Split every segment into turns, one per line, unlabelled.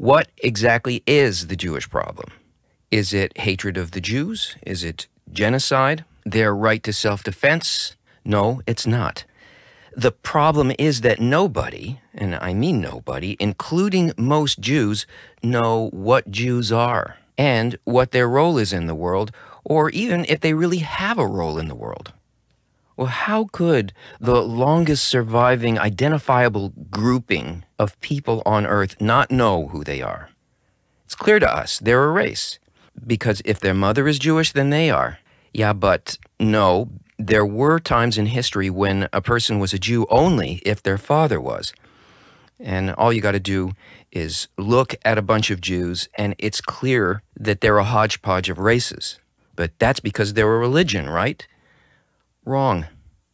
What exactly is the Jewish problem? Is it hatred of the Jews? Is it genocide? Their right to self-defense? No, it's not. The problem is that nobody, and I mean nobody, including most Jews, know what Jews are and what their role is in the world, or even if they really have a role in the world. Well, how could the longest surviving identifiable grouping of people on Earth not know who they are? It's clear to us they're a race, because if their mother is Jewish, then they are. Yeah, but no, there were times in history when a person was a Jew only if their father was. And all you got to do is look at a bunch of Jews, and it's clear that they're a hodgepodge of races. But that's because they're a religion, right? Wrong.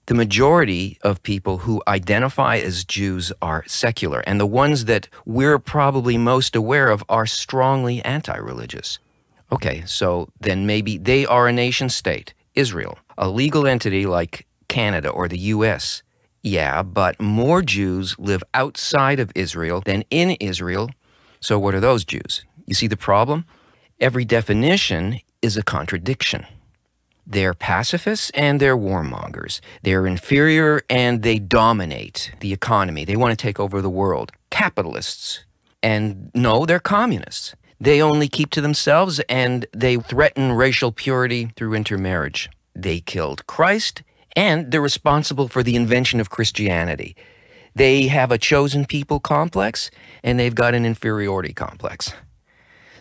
The majority of people who identify as Jews are secular, and the ones that we're probably most aware of are strongly anti-religious. Okay, so then maybe they are a nation state, Israel, a legal entity like Canada or the US. Yeah, but more Jews live outside of Israel than in Israel. So what are those Jews? You see the problem? Every definition is a contradiction. They're pacifists and they're warmongers. They're inferior and they dominate the economy. They want to take over the world. Capitalists. And no, they're communists. They only keep to themselves and they threaten racial purity through intermarriage. They killed Christ and they're responsible for the invention of Christianity. They have a chosen people complex and they've got an inferiority complex.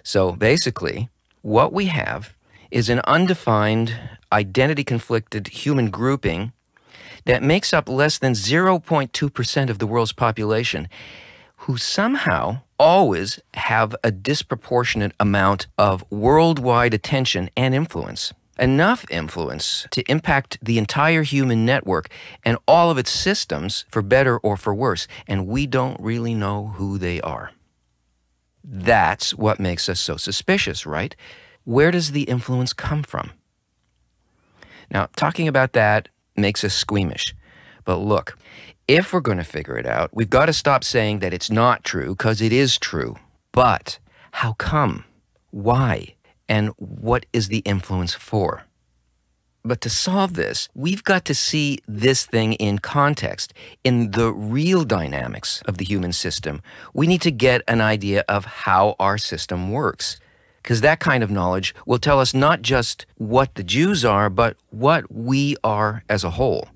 So basically, what we have is an undefined, identity-conflicted human grouping that makes up less than 0.2% of the world's population, who somehow always have a disproportionate amount of worldwide attention and influence. Enough influence to impact the entire human network and all of its systems, for better or for worse, and we don't really know who they are. That's what makes us so suspicious, right? Where does the influence come from? Now, talking about that makes us squeamish. But look, if we're going to figure it out, we've got to stop saying that it's not true, because it is true. But how come? Why? And what is the influence for? But to solve this, we've got to see this thing in context, in the real dynamics of the human system. We need to get an idea of how our system works, because that kind of knowledge will tell us not just what the Jews are, but what we are as a whole.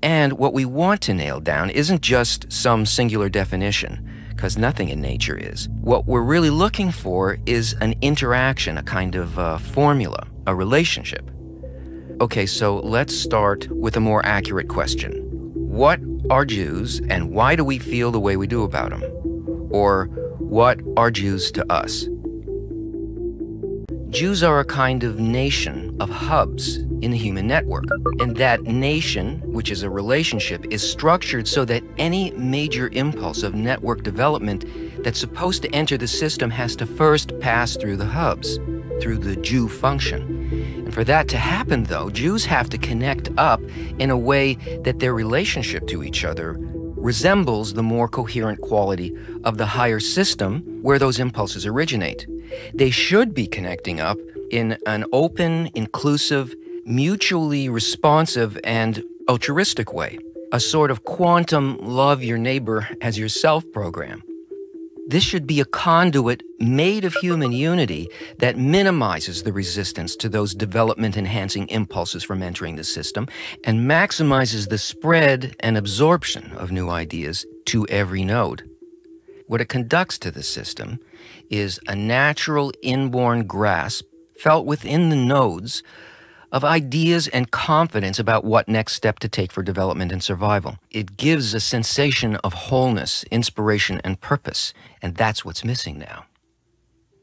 And what we want to nail down isn't just some singular definition, because nothing in nature is. What we're really looking for is an interaction, a kind of formula, a relationship. Okay, so let's start with a more accurate question. What are Jews, and why do we feel the way we do about them? Or what are Jews to us? Jews are a kind of nation of hubs in the human network. And that nation, which is a relationship, is structured so that any major impulse of network development that's supposed to enter the system has to first pass through the hubs, through the Jew function. And for that to happen, though, Jews have to connect up in a way that their relationship to each other resembles the more coherent quality of the higher system where those impulses originate. They should be connecting up in an open, inclusive, mutually responsive, and altruistic way, a sort of quantum love your neighbor as yourself program. This should be a conduit made of human unity that minimizes the resistance to those development-enhancing impulses from entering the system and maximizes the spread and absorption of new ideas to every node. What it conducts to the system is a natural inborn grasp felt within the nodes of ideas and confidence about what next step to take for development and survival. It gives a sensation of wholeness, inspiration, and purpose, and that's what's missing now.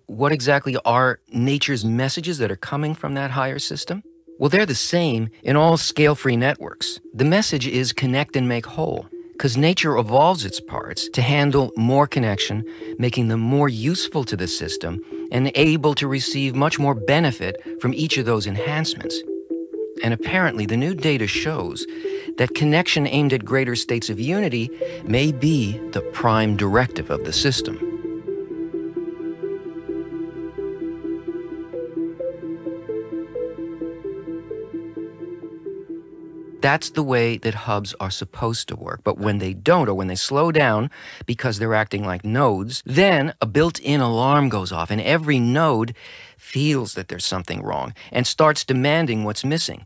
What exactly are nature's messages that are coming from that higher system? Well, they're the same in all scale-free networks. The message is connect and make whole, because nature evolves its parts to handle more connection, making them more useful to the system and able to receive much more benefit from each of those enhancements. And apparently, the new data shows that connection aimed at greater states of unity may be the prime directive of the system. That's the way that hubs are supposed to work. But when they don't, or when they slow down because they're acting like nodes, then a built-in alarm goes off, and every node feels that there's something wrong and starts demanding what's missing.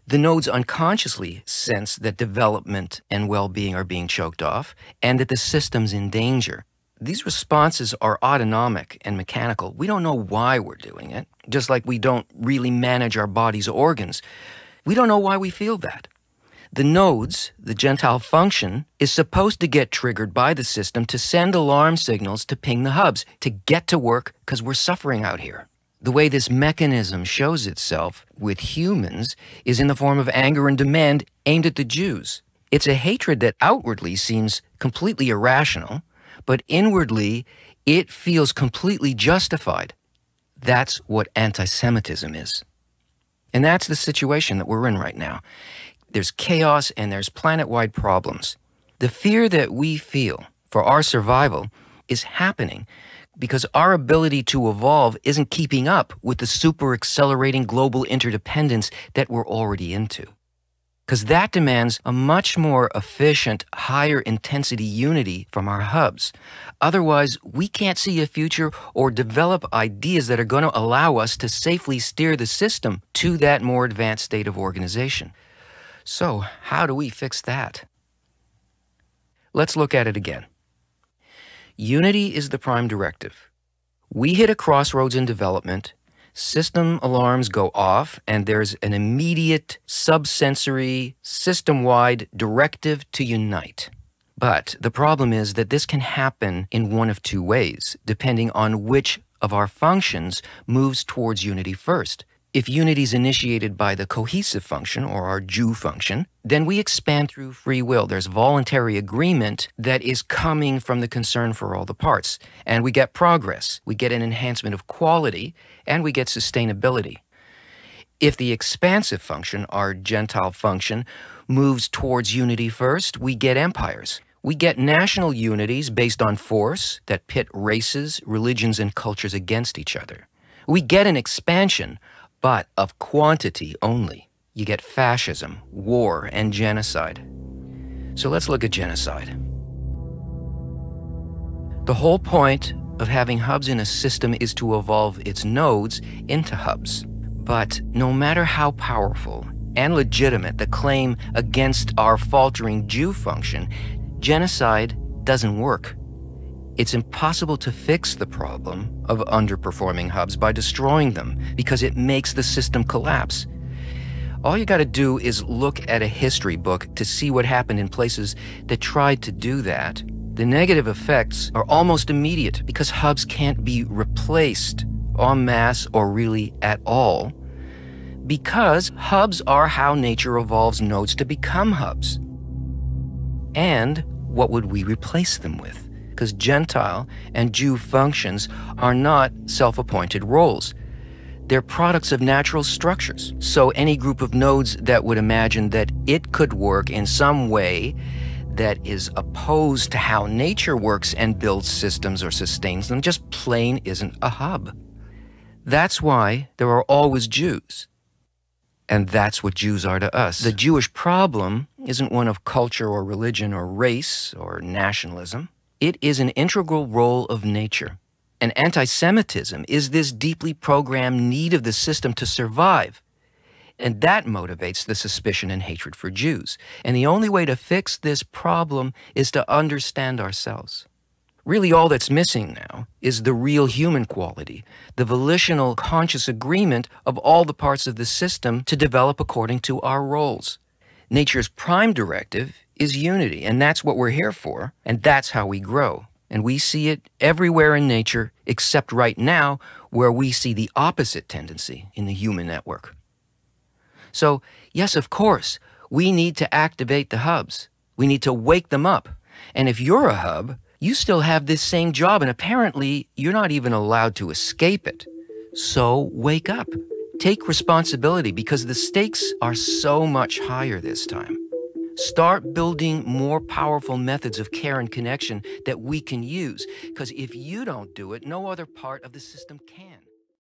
The nodes unconsciously sense that development and well-being are being choked off and that the system's in danger. These responses are autonomic and mechanical. We don't know why we're doing it, just like we don't really manage our body's organs. We don't know why we feel that. The nodes, the Gentile function, is supposed to get triggered by the system to send alarm signals to ping the hubs, to get to work because we're suffering out here. The way this mechanism shows itself with humans is in the form of anger and demand aimed at the Jews. It's a hatred that outwardly seems completely irrational, but inwardly it feels completely justified. That's what anti-Semitism is. And that's the situation that we're in right now. There's chaos and there's planet-wide problems. The fear that we feel for our survival is happening because our ability to evolve isn't keeping up with the super-accelerating global interdependence that we're already into. Because that demands a much more efficient, higher-intensity unity from our hubs. Otherwise, we can't see a future or develop ideas that are going to allow us to safely steer the system to that more advanced state of organization. So, how do we fix that? Let's look at it again. Unity is the prime directive. We hit a crossroads in development. System alarms go off, and there's an immediate, subsensory, system-wide directive to unite. But the problem is that this can happen in one of two ways, depending on which of our functions moves towards unity first. If unity is initiated by the cohesive function, or our Jew function, then we expand through free will. There's voluntary agreement that is coming from the concern for all the parts. And we get progress. We get an enhancement of quality, and we get sustainability. If the expansive function, our Gentile function, moves towards unity first, we get empires. We get national unities based on force that pit races, religions, and cultures against each other. We get an expansion, but of quantity only. You get fascism, war, and genocide. So let's look at genocide. The whole point of having hubs in a system is to evolve its nodes into hubs. But no matter how powerful and legitimate the claim against our faltering Jew function, genocide doesn't work. It's impossible to fix the problem of underperforming hubs by destroying them because it makes the system collapse. All you got to do is look at a history book to see what happened in places that tried to do that. The negative effects are almost immediate because hubs can't be replaced en masse or really at all, because hubs are how nature evolves nodes to become hubs. And what would we replace them with? Because Gentile and Jew functions are not self-appointed roles. They're products of natural structures. So any group of nodes that would imagine that it could work in some way that is opposed to how nature works and builds systems or sustains them just plain isn't a hub. That's why there are always Jews. And that's what Jews are to us. The Jewish problem isn't one of culture or religion or race or nationalism. It is an integral role of nature. And anti-Semitism is this deeply programmed need of the system to survive. And that motivates the suspicion and hatred for Jews. And the only way to fix this problem is to understand ourselves. Really, all that's missing now is the real human quality, the volitional, conscious agreement of all the parts of the system to develop according to our roles. Nature's prime directive is unity, and that's what we're here for, and that's how we grow. And we see it everywhere in nature, except right now, where we see the opposite tendency in the human network. So, yes, of course, we need to activate the hubs. We need to wake them up. And if you're a hub, you still have this same job, and apparently you're not even allowed to escape it. So wake up. Take responsibility, because the stakes are so much higher this time. Start building more powerful methods of care and connection that we can use, because if you don't do it, no other part of the system can.